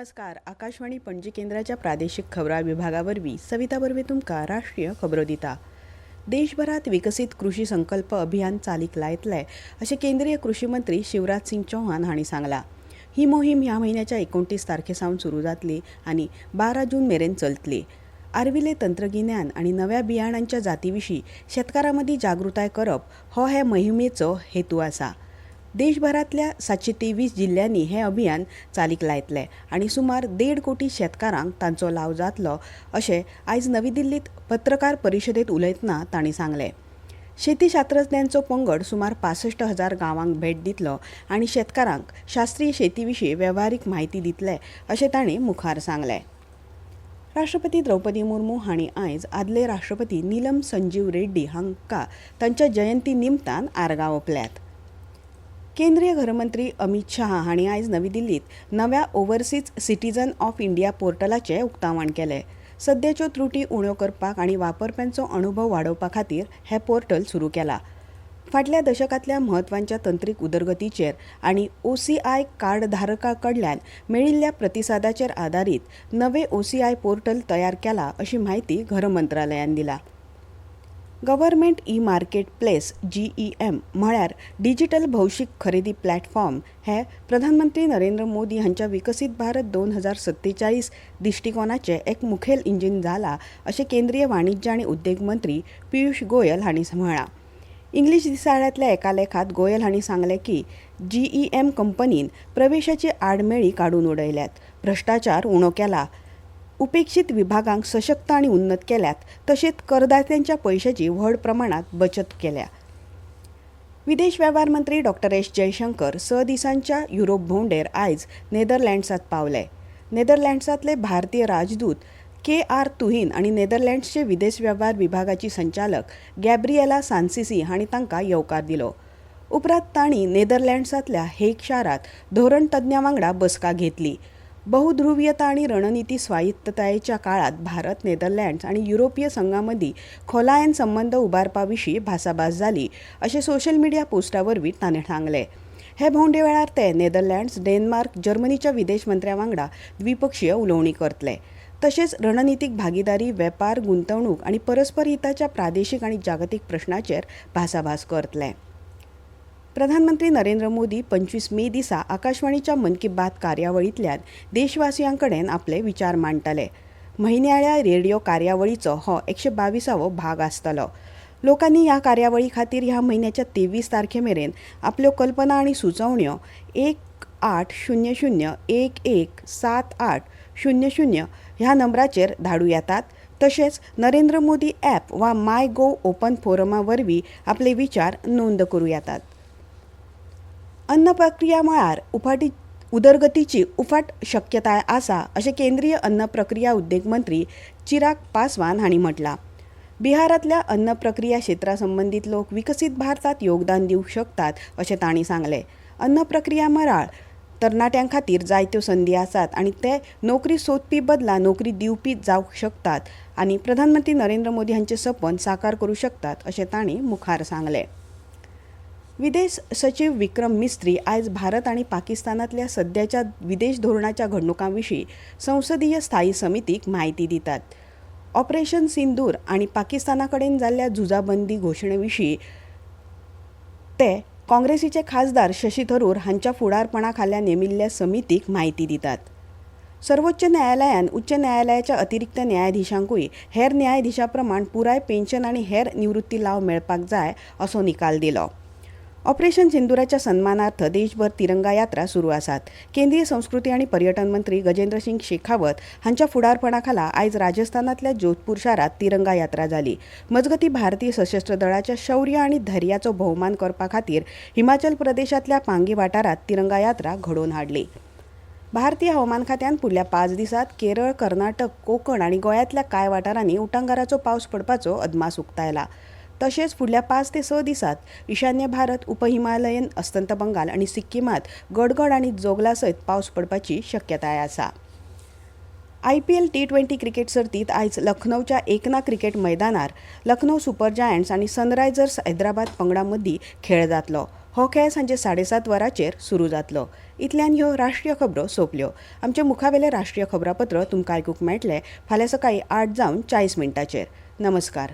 नमस्कार. आकाशवाणी पणजी केंद्राच्या प्रादेशिक खबरां विभागावरवी सविता बर्वे तुमकां राष्ट्रीय खबरो दिता. देशभरात विकसित कृषी संकल्प अभियान चालीक लायतले अशें केंद्रीय कृषी मंत्री शिवराज सिंग चौहान हांणी सांगलां. ही मोहीम ह्या म्हयन्याच्या 29 तारखेसावन सुरू जातली आनी 12 जून मेरेन चलतली. आर्विले तंत्रगिन्यान आनी नव्या बियाणांच्या जाती विशीं शेतकारां मदीं जागृताय करप हो हे मोहिमेचो हेतू आसा. देशभरातल्या 723 जिल्ल्यांनी हे अभियान चालीक लायतले आनी सुमार 1.5 कोटी शेतकारांक तांचो लाव जातलो अशें आयज नवी दिल्लीत पत्रकार परिशदेंत उलयतना तांणी सांगलें. शेती शास्त्रज्ञांचो पंगड सुमार 65,000 गांवांक भेट दितलो आनी शेतकारांक शास्त्रीय शेती विशीं वेव्हारीक म्हायती दितले अशें तांणी मुखार सांगलें. राष्ट्रपती द्रौपदी मुर्मू हांणी आयज आदले राष्ट्रपती नीलम संजीव रेड्डी हांकां तांच्या जयंती निमतान आर्गां ओंपल्यात. केंद्रीय गृहमंत्री अमित शाह हांणी आयज नवी दिल्लीत नव्या ओव्हरसीज सिटीजन ऑफ इंडिया पोर्टलाचें उक्तावण केलें. सद्याच्यो त्रुटी उण्यो करपाक आनी वापरप्यांचो अणुभव वाडोवपा खातीर हें पोर्टल सुरू केलां. फाटल्या दशकांतल्या म्हत्वाच्या तंत्रीक उदरगतीचेर आनी OCI कार्डधारकां कडल्यान मेळिल्ल्या प्रतिसादाचेर आदारीत नवें OCI पोर्टल तयार केलां अशी माहिती गृह मंत्रालयान दिला. गव्हर्मेंट ई-मार्केट प्लेस GEM म्हळ्यार डिजिटल भौशीक खरेदी प्लॅटफॉर्म हे प्रधानमंत्री नरेंद्र मोदी हांच्या विकसीत भारत 2047 दिश्टिकोनाचें एक मुखेल इंजीन जाला अशें केंद्रीय वाणिज्य आनी उद्देग मंत्री पियुष गोयल हांणी म्हळां. इंग्लीश दिसाळ्यांतल्या एका लेखात गोयल हांणी सांगलें की GEM कंपनीन प्रवेशाची आडमेळी काडून उडयल्यात, भ्रश्टाचार उणो केला, उपेक्षीत विभागांक सशक्त आनी उन्नत केल्यात, तशेंच करदात्यांच्या पयशांची व्हड प्रमाणात बचत केल्या. विदेश वेव्हार मंत्री डॉ. एस. जयशंकर 6 दिसांच्या युरोप भोंवडेर आयज नेदरलँड्सांत पावले. नेदरलँड्सांतले भारतीय राजदूत KR तुहीन आनी नेदरलँड्सचे विदेश वेव्हार विभागाची संचालक गॅब्रिएला सांसिसी हांणी तांकां येवकार दिलो. उपरांत तांणी नेदरलँड्सांतल्या हेग शारांत धोरण तज्ञां वांगडा बसका घेतली. बहुध्रुवीयता आनी रणनीती स्वायत्ततायेच्या काळात भारत, नेदरलँड्स आनी युरोपीय संघा मदीं खोलायेन संबंद उबारपा विशीं भासाभास जाली अशें सोशल मिडिया पोस्टा वरवीं ताणें सांगलें. हे भोंवडे वेळार ते नेदरलँड्स, डेन्मार्क, जर्मनीच्या विदेश मंत्र्यां वांगडा द्विपक्षीय उलोवणी करतले. तशेंच रणनीतीक भागीदारी, वेपार, गुंतवणूक आनी परस्पर हिताच्या प्रादेशीक आनी जागतीक प्रश्नांचेर भासाभास करतले. प्रधानमंत्री नरेंद्र मोदी 25 मे दिसा आकाशवाणीच्या मन की बात कार्यावळींतल्यान देशवासियां कडेन आपले विचार मांडटले. म्हयन्याळ्या रेडिओ कार्यावळीचो हो 122वो भाग आसतलो. लोकांनी ह्या कार्यावळी खातीर ह्या म्हयन्याच्या 23 तारखे मेरेन आपल्यो कल्पना आनी सुचोवण्यो 1800117800 ह्या नंबराचेर धाडूं येतात. तशेंच नरेंद्र मोदी ॲप वा MyGov ओपन फोरमा वरवीं आपले विचार नोंद करूं येतात. अन्न प्रक्रिया मळार उदरगतीची उफाट शक्यताय आसा अशें केंद्रीय अन्न प्रक्रिया उद्देग मंत्री चिराग पासवान हांणी म्हटलां. बिहारांतल्या अन्न प्रक्रिया क्षेत्रा संबंदीत लोक विकसीत भारतात योगदान दिवंक शकतात अशें तांणी सांगलें. अन्न प्रक्रिया मळार तरणाट्यां खातीर जायत्यो संदी आसात आनी ते नोकरी सोदपी बदला नोकरी दिवपी जावंक शकतात आनी प्रधानमंत्री नरेंद्र मोदी हांचें सपन साकार करूं शकतात अशें तांणी मुखार सांगलें. विदेश सचिव विक्रम मिस्त्री आयज भारत आनी पाकिस्तानांतल्या सद्याच्या विदेश धोरणाच्या घडणुकां विशीं संसदीय स्थायी समितीक म्हायती दितात. ऑपरेशन सिंदूर आनी पाकिस्ताना कडेन जाल्ल्या झुजाबंदी घोशणे विशीं ते काँग्रेसीचे खासदार शशी थरूर हांच्या फुडारपणा खाला नेमिल्ल्या समितीक म्हायती दितात. सर्वोच्च न्यायालयान उच्च न्यायालयाच्या अतिरिक्त न्यायाधीशांकूय हेर न्यायाधीशा प्रमाण पुराय पेन्शन आनी हेर निवृत्ती लाव मेळपाक जाय असो निकाल दिलो. ऑपरेशन सिंदुराच्या सन्मानार्थ देशभर तिरंगा यात्रा सुरू आसात. केंद्रीय संस्कृती आनी पर्यटन मंत्री गजेंद्र सिंग शेखावत हांच्या फुडारपणा खाला आयज राजस्थानांतल्या जोधपूर शारांत तिरंगा यात्रा जाली. मजगतीं भारतीय सशस्त्र दळाच्या शौर्य आनी धैर्याचो भोवमान करपा खातीर हिमाचल प्रदेशांतल्या पांगी वाठारांत तिरंगा यात्रा घडोवन हाडली. भारतीय हवामान खात्यान फुडल्या 5 दिसांत केरळ, कर्नाटक, कोकण आनी गोंयांतल्या कांय वाठारांनी उटंगाराचो पावस पडपाचो अदमास उक्तायला. तशेंच फुडल्या 5 ते 6 दिसांत ईशान्य भारत, उपहिमालयन, अस्तंत बंगाल आनी सिक्कीमांत गडगड आनी जोगला सयत पावस पडपाची शक्यताय आसा. IPL T20 क्रिकेट सर्तीत आयज लखनौच्या एकना क्रिकेट मैदानार लखनौ सुपर जायंट्स आनी सनरायझर्स हैदराबाद पंगडां मदीं खेळ जातलो. हो खेळ सांजे 7:30 वरांचेर सुरू जातलो. इतल्यान ह्यो राष्ट्रीय खबरो सोंपल्यो. आमचे मुखावेले राष्ट्रीय खबरापत्र तुमकां आयकूंक मेळटले फाल्यां सकाळीं 8:40 नमस्कार.